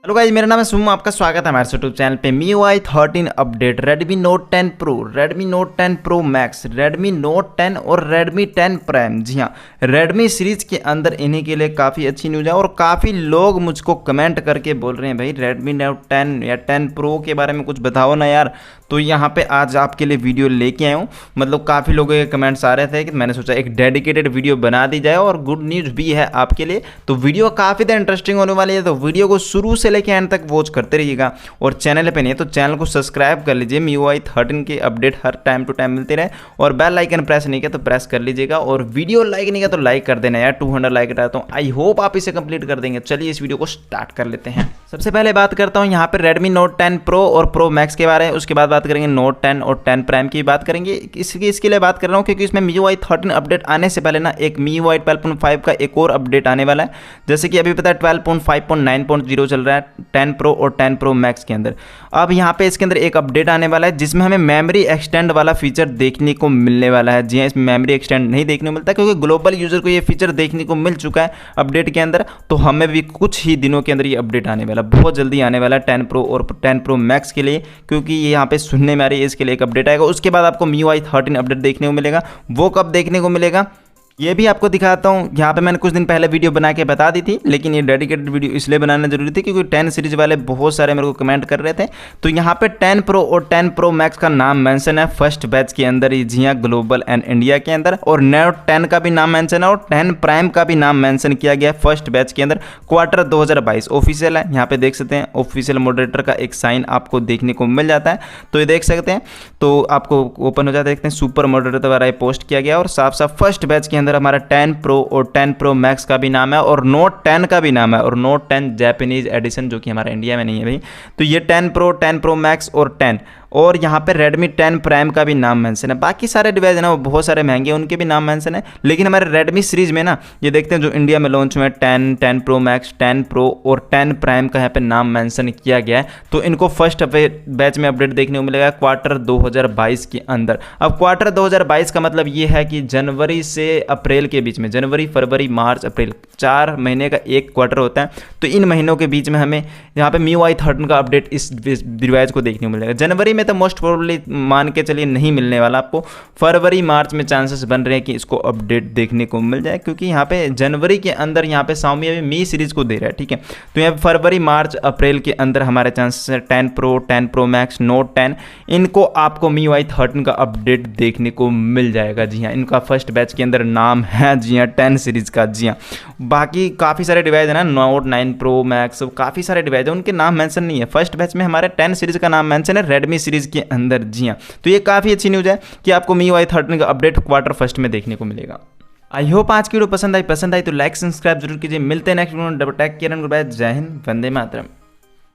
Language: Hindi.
हेलो गाइस, मेरा नाम है सुम। आपका स्वागत है हमारे यूट्यूब चैनल पे। MIUI 13 update, Redmi Note 10 Pro, Redmi Note 10 Pro Max, Redmi Note 10 और Redmi 10 Prime। जी हाँ, Redmi सीरीज के अंदर इन्हीं के लिए काफ़ी अच्छी न्यूज़ है और काफ़ी लोग मुझको कमेंट करके बोल रहे हैं भाई Redmi Note 10 या 10 Pro के बारे में कुछ बताओ ना यार। तो यहाँ पे आज आपके लिए वीडियो लेके आया हूँ। मतलब काफ़ी लोगों के कमेंट्स आ रहे थे कि मैंने सोचा एक डेडिकेटेड वीडियो बना दी जाए और गुड न्यूज़ भी है आपके लिए। तो वीडियो काफ़ी ज़्यादा इंटरेस्टिंग होने वाली है, तो वीडियो को शुरू से लेके एंड तक वॉच करते रहिएगा। और चैनल पे नहीं है तो चैनल को सब्सक्राइब कर लीजिए। MIUI 13 के अपडेट हर टाइम टू टाइम मिलते रहे। और बेल आइकन प्रेस नहीं किया तो प्रेस कर लीजिएगा। और वीडियो लाइक नहीं किया तो लाइक कर देना यार, 200 लाइक रहता हूँ। आई होप आप इसे कंप्लीट कर देंगे। चलिए इस वीडियो को स्टार्ट कर लेते हैं। सबसे पहले बात करता हूँ यहाँ पे Redmi Note 10 Pro और Pro Max के बारे में। उसके बाद बात करेंगे Note 10 और 10 Prime की बात करेंगे। इसके लिए बात कर रहा हूँ क्योंकि इसमें MIUI 13 अपडेट आने से पहले ना एक MIUI 12.5 का एक और अपडेट आने वाला है। जैसे कि अभी पता है 12.5.9.0 चल रहा है 10 Pro और 10 Pro Max के अंदर। अब यहाँ पे इसके अंदर एक अपडेट आने वाला है जिसमें हमें मेमोरी एक्सटेंड वाला फीचर देखने को मिलने वाला है। जी हाँ, इसमें मेमोरी एक्सटेंड नहीं देखने को मिलता क्योंकि ग्लोबल यूजर को ये फीचर देखने को मिल चुका है अपडेट के अंदर। तो हमें भी कुछ ही दिनों के अंदर ये अपडेट आने वाला, बहुत जल्दी आने वाला है 10 Pro और 10 Pro Max के लिए, क्योंकि ये यहाँ पे सुनने में आ रही है इसके लिए एक अपडेट आएगा। उसके बाद आपको MIUI 13 अपडेट देखने को मिलेगा। वो कब देखने को मिलेगा ये भी आपको दिखाता हूँ। यहाँ पे मैंने कुछ दिन पहले वीडियो बना के बता दी थी, लेकिन ये डेडिकेटेड वीडियो इसलिए बनाना जरूरी थी क्योंकि 10 सीरीज वाले बहुत सारे मेरे को कमेंट कर रहे थे। तो यहाँ पे 10 Pro और 10 Pro Max का नाम मेंशन है फर्स्ट बैच के अंदर ही, जी हाँ, ग्लोबल एंड इंडिया के अंदर। और Note 10 का भी नाम मेंशन है और 10 Prime का भी नाम मेंशन किया गया है फर्स्ट बैच के अंदर। क्वार्टर 2022 ऑफिशियल है, यहाँ पे देख सकते हैं ऑफिशियल मॉडरेटर का एक साइन आपको देखने को मिल जाता है। तो ये देख सकते हैं, तो आपको ओपन हो जाता है, देखते हैं सुपर मॉडरेटर द्वारा ये पोस्ट किया गया और साफ साफ फर्स्ट बैच के अंदर हमारा 10 Pro और 10 Pro Max का भी नाम है और Note 10 का भी नाम है। और Note 10 जापानीज एडिशन जो कि हमारा इंडिया में नहीं है भाई। तो ये 10 Pro 10 Pro Max और 10 और यहाँ पे Redmi 10 Prime का भी नाम मेंशन है। बाकी सारे डिवाइस है ना वो बहुत सारे महंगे हैं, उनके भी नाम मेंशन है। लेकिन हमारे Redmi सीरीज में ना ये देखते हैं जो इंडिया में लॉन्च हुए 10, 10 Pro Max, 10 Pro और 10 Prime का यहाँ पे नाम मेंशन किया गया है। तो इनको फर्स्ट बैच में अपडेट देखने को मिलेगा क्वार्टर 2022 के अंदर। अब क्वार्टर 2022 का मतलब ये है कि जनवरी से अप्रैल के बीच में, जनवरी फरवरी मार्च अप्रैल 4 महीने का एक क्वार्टर होता है। तो इन महीनों के बीच में हमें यहाँ पे MIUI 13 का अपडेट इस डिवाइस को देखने को मिलेगा। जनवरी में तो मोस्ट प्रोबेबली मान के चलिए नहीं मिलने वाला आपको। फरवरी मार्च में चांसेस बन रहे हैं कि इसको अपडेट देखने को मिल जाए, क्योंकि यहाँ पे जनवरी के अंदर यहाँ पे Xiaomi अभी मी सीरीज को दे रहा है, ठीक है। तो यहाँ पे फरवरी मार्च अप्रैल के अंदर हमारे चांसेस है 10 Pro 10 Pro Max Note 10 इनको आपको MIUI 13 का अपडेट देखने को मिल जाएगा। जी हाँ, इनका फर्स्ट बैच के अंदर नाम है जी हाँ 10 सीरीज का। जी हाँ, बाकी काफ़ी सारे डिवाइस है ना, Note 9 Pro Max, काफ़ी सारे डिवाइस है, उनके नाम मेंशन नहीं है। फर्स्ट बैच में हमारे 10 सीरीज का नाम मेंशन है Redmi सीरीज के अंदर। जी हाँ, तो ये काफ़ी अच्छी न्यूज़ है कि आपको MIUI 13 का अपडेट क्वार्टर फर्स्ट में देखने को मिलेगा। आई होप आज की वीडियो पसंद आई तो लाइक सब्सक्राइब जरूर कीजिए। मिलते हैं नेक्स्ट वीडियो में। डबल टैग किरण, गुड बाय, जय हिंद, वंदे मातरम।